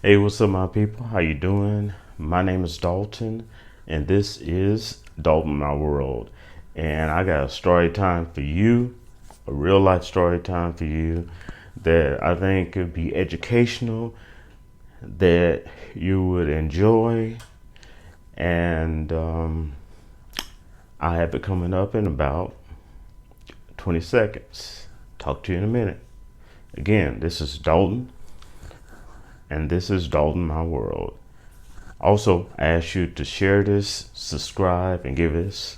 Hey, what's up, my people? How you doing? My name is Dalton, and this is Dalton My World. And I got a story time for you, a real life story time for you that I think could be educational, that you would enjoy, and I have it coming up in about 20 seconds. Talk to you in a minute. Again, this is Dalton, and this is Dalton My World. Also, I ask you to share this, subscribe, and give this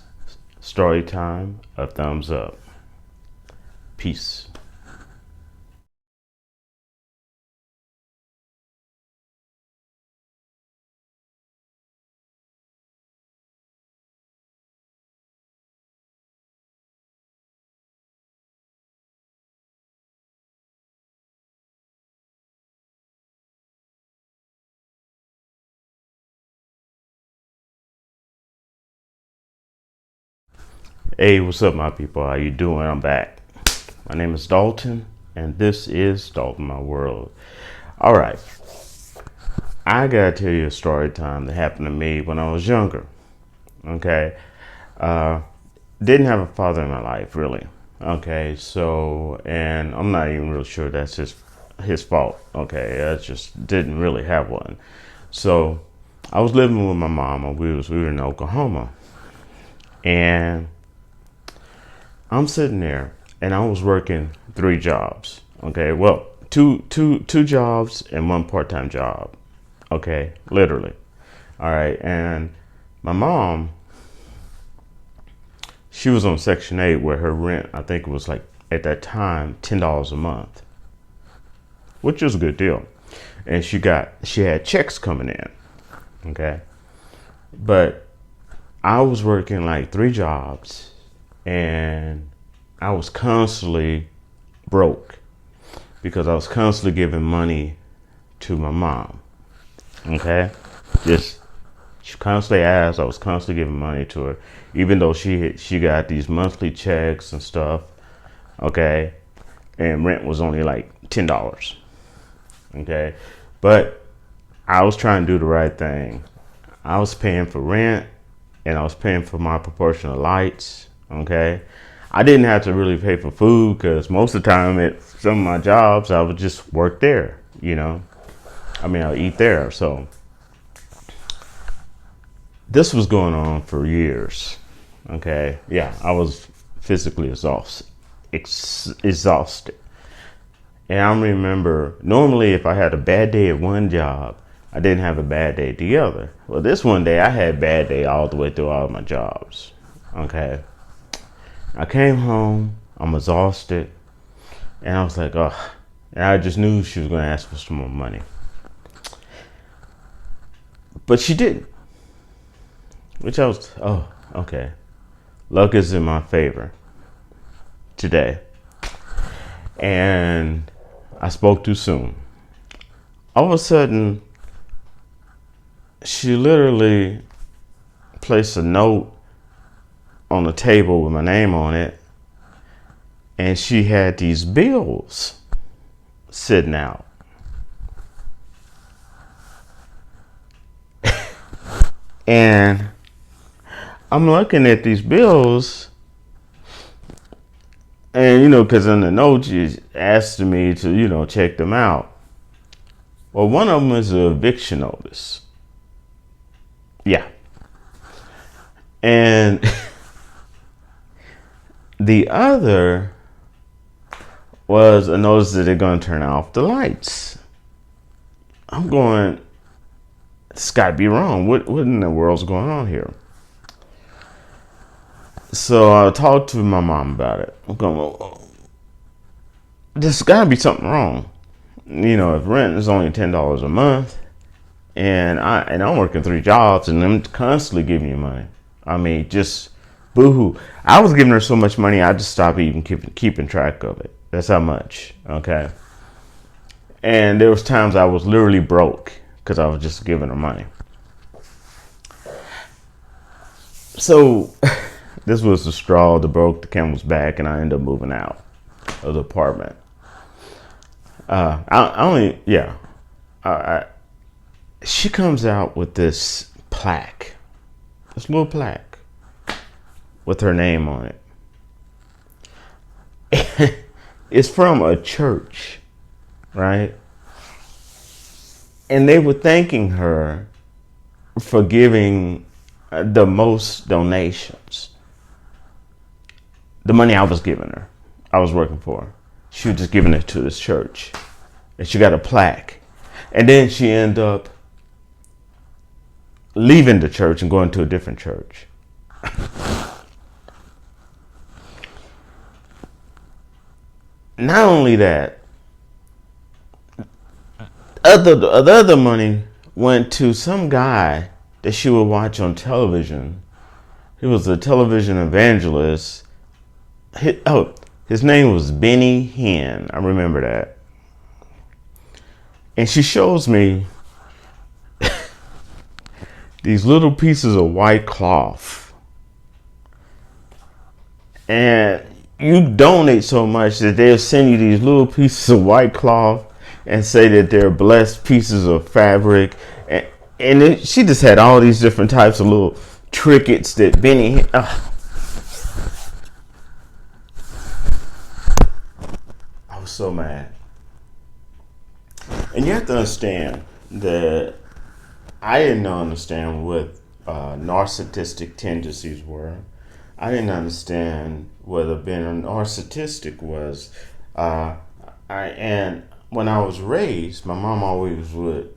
story time a thumbs up. Peace. Hey, what's up, my people? How you doing? I'm back. My name is Dalton, and this is Dalton My World. All right, I gotta tell you a story time that happened to me when I was younger. Okay, uh, didn't have a father in my life, really. Okay, so, and I'm not even really sure that's his fault. Okay, I just didn't really have one. So I was living with my mom, and we were in Oklahoma, and I'm sitting there, and I was working 3 jobs. Okay, well, two jobs and one part-time job. Okay, literally. All right, and my mom, she was on Section 8, where her rent, I think it was like at that time $10 a month, which was a good deal. And she had checks coming in. Okay, but I was working like 3 jobs, and I was constantly broke because I was constantly giving money to my mom. Okay, just she constantly asked. I was constantly giving money to her, even though she got these monthly checks and stuff. Okay, and rent was only like $10. Okay, but I was trying to do the right thing. I was paying for rent, and I was paying for my proportional lights. Okay, I didn't have to really pay for food because most of the time at some of my jobs I would just work there. I mean, I'll eat there. So this was going on for years. Okay, yeah, I was physically exhausted. And I remember normally if I had a bad day at one job, I didn't have a bad day at the other. Well, this one day I had a bad day all the way through all my jobs. Okay, I came home, I'm exhausted, and I was like, oh, and I just knew she was going to ask for some more money. But she didn't, which I was, oh, okay. Luck is in my favor today. And I spoke too soon. All of a sudden, she literally placed a note on the table with my name on it, and she had these bills sitting out. And I'm looking at these bills, and because in the note she asked me to, check them out. Well, one of them is an eviction notice. Yeah. And the other was a notice that they're going to turn off the lights. I'm going, this got to be wrong. What in the world's going on here? So I talked to my mom about it. I'm going, well, there's got to be something wrong. If rent is only $10 a month, and I'm working 3 jobs, and I'm constantly giving you money. I mean, just boohoo. I was giving her so much money, I just stopped even keeping track of it. That's how much. Okay. And there was times I was literally broke because I was just giving her money. So this was the straw that broke the camel's back, and I ended up moving out of the apartment. I only, yeah. she comes out with this plaque, this little plaque with her name on it. It's from a church, right? And they were thanking her for giving the most donations. The money I was giving her, I was working for her. She was just giving it to this church. And she got a plaque. And then she ended up leaving the church and going to a different church. Not only that, the other money went to some guy that she would watch on television. He was a television evangelist. His name was Benny Hinn. I remember that. And she shows me these little pieces of white cloth. And you donate so much that they'll send you these little pieces of white cloth and say that they're blessed pieces of fabric. And she just had all these different types of little trinkets that Benny... I was so mad. And you have to understand that I didn't understand what narcissistic tendencies were. I didn't understand whether being a narcissistic was. And when I was raised, my mom always would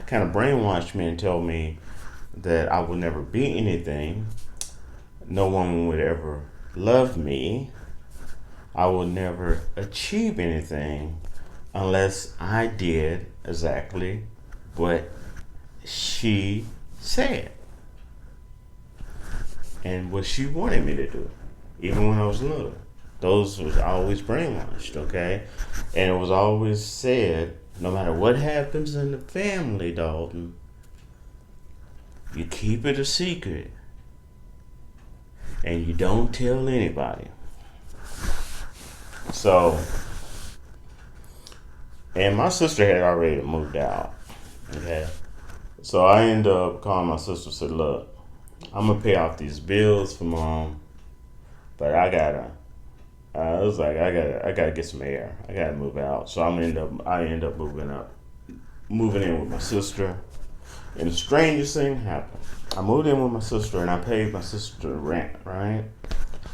kind of brainwash me and tell me that I would never be anything. No one would ever love me. I would never achieve anything unless I did exactly what she said and what she wanted me to do, even when I was little. Those was always brainwashed, okay? And it was always said, no matter what happens in the family, Dalton, you keep it a secret and you don't tell anybody. So, and my sister had already moved out, okay? So I ended up calling my sister and said, look, I'm going to pay off these bills for mom, but I was like, I gotta get some air. I gotta move out. So I end up moving in with my sister. And the strangest thing happened. I moved in with my sister and I paid my sister rent, right?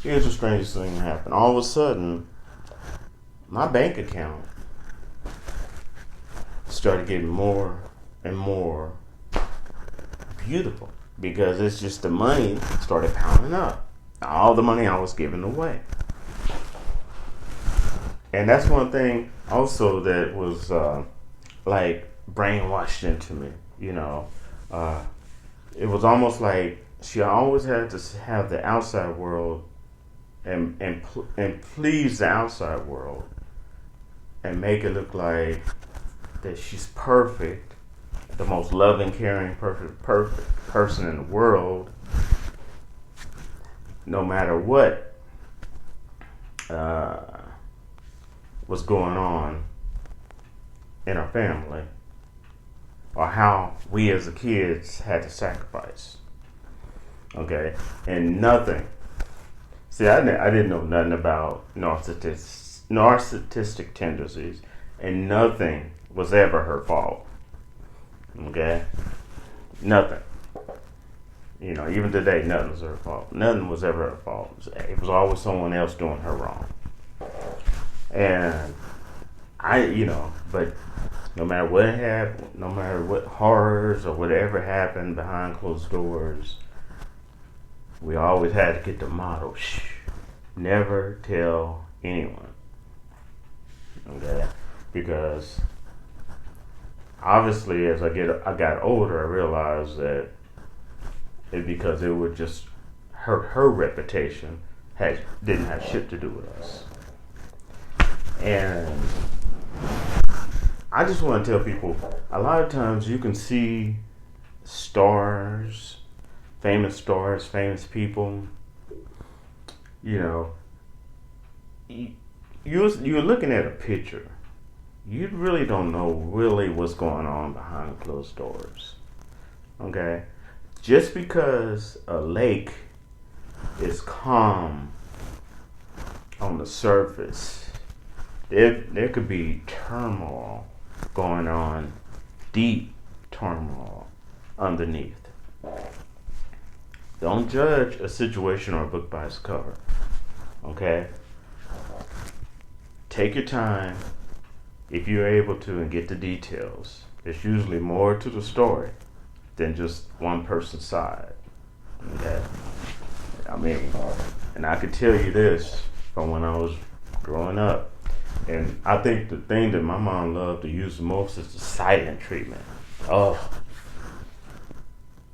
Here's the strangest thing that happened. All of a sudden, my bank account started getting more and more beautiful because it's just the money started pounding up. All the money I was giving away. And that's one thing also that was like brainwashed into me, you know. It was almost like she always had to have the outside world and please the outside world and make it look like that she's perfect, the most loving, caring, perfect person in the world, no matter what was going on in our family or how we as the kids had to sacrifice. Okay, and nothing. See, I didn't know nothing about narcissistic tendencies, and nothing was ever her fault. Okay, nothing. You know, even today, nothing was her fault. Nothing was ever her fault. It was always someone else doing her wrong. And but no matter what happened, no matter what horrors or whatever happened behind closed doors, we always had to get the motto, never tell anyone. Okay? Because obviously as I got older, I realized that because it would just her reputation didn't have shit to do with us. And I just want to tell people, a lot of times you can see stars, famous people, you know, you're looking at a picture, you really don't know really what's going on behind closed doors. Okay? Just because a lake is calm on the surface, there could be turmoil going on, deep turmoil underneath. Don't judge a situation or a book by its cover. Okay? Take your time if you're able to and get the details. There's usually more to the story than just one person's side. Okay? I mean, and I could tell you this from when I was growing up. And I think the thing that my mom loved to use the most is the silent treatment. Oh,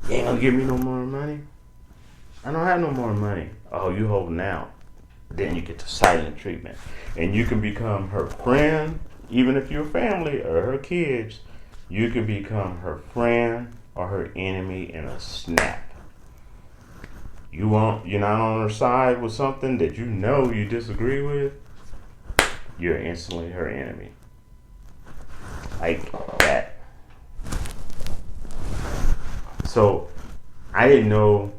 you ain't gonna give me no more money? I don't have no more money. Oh, you holding out. Then you get the silent treatment. And you can become her friend, even if you're family or her kids. You can become her friend or her enemy in a snap. You're not on her side with something that you know you disagree with, you're instantly her enemy. Like that. So I didn't know,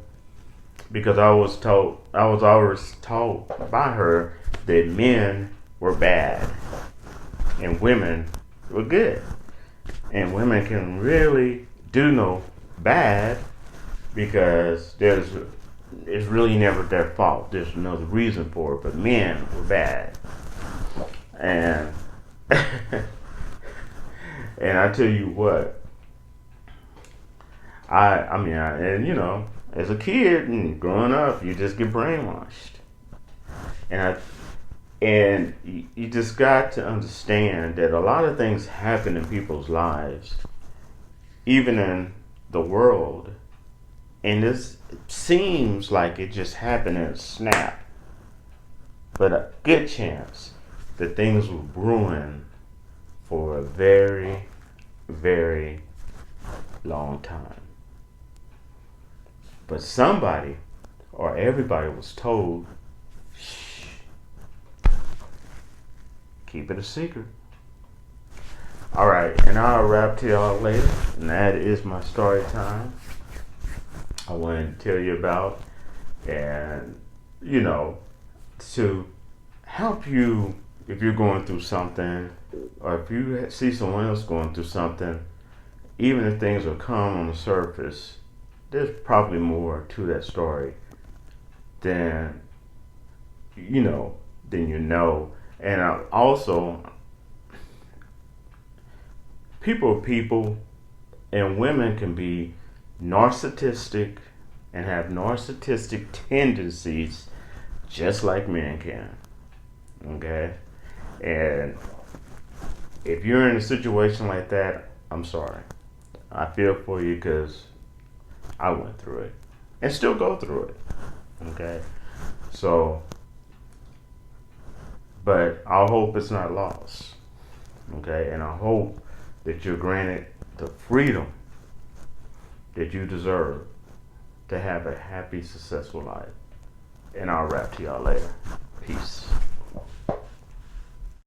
because I was always told by her that men were bad and women were good. And women can really do no bad because it's really never their fault. There's no reason for it, but men were bad. And and I tell you what, and you know, as a kid and growing up, you just get brainwashed. And you just got to understand that a lot of things happen in people's lives, even in the world, and this seems like it just happened in a snap, but a good chance that things were brewing for a very, very long time. But somebody or everybody was told, shh, keep it a secret. All right, and I'll wrap to y'all later, and that is my story time. I want to tell you about, and you know, to help you if you're going through something, or if you see someone else going through something. Even if things are calm on the surface, there's probably more to that story than you know. And also, people are people, and women can be narcissistic and have narcissistic tendencies just like men can. Okay? And if you're in a situation like that, I'm sorry. I feel for you because I went through it and still go through it. Okay? So, but I hope it's not lost. Okay? And I hope that you're granted the freedom that you deserve to have a happy, successful life. And I'll wrap to y'all later. Peace.